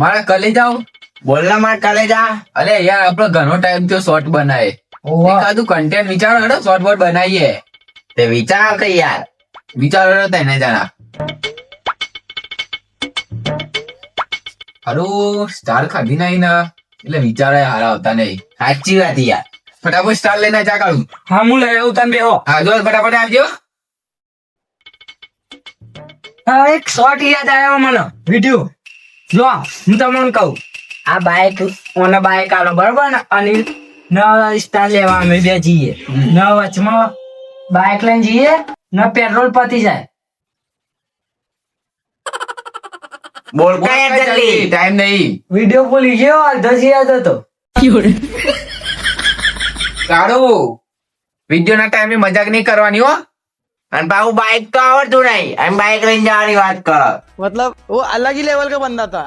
મારા કલેજા બોલના માર કલેજા. અરે યાર આપડે ઘણો ટાઈમ થયો શોર્ટ બનાવે એકાદું કન્ટેન્ટ વિચારો હેડો શોર્ટ બોર્ડ બનાવીએ તે વિચાર કે યાર. વિચારો હેડો તને જણા હારું સ્ટાર ખાધી નહીં ને એટલે વિચારો હારા આવતા નહીં. સાચી વાત યાર. ફટાફટ સ્ટાર લઈને જા કાઢું. હા હું લઈ આવું તને બેહો. હા જો ફટાફટ આવજો. હા એક શોર્ટ યાદ આવ્યો મને વિડીયો જો હું તમને કહું આ બાઈક ઓને બાઈક આલો બરોબર ને અનિલ ન સ્ટાર લેવા અમે બે જઈએ ન વચમાં બાઈક લઈને જઈએ ન પેટ્રોલ પતી જાય બોલ કે જલ્દી. ટાઈમ નહીં વિડીયો ભૂલી ગયો અડધો જ યાદ હતો કાઢું વિડીયો ના ટાઈમે મજાક નહીં કરવાની હો. અને બાબુ બાઈક તો આવડતું નહીં એમ બાઈક લઈને જવાની વાત કરો. मतलब वो अलग ही लेवल का बंदा था.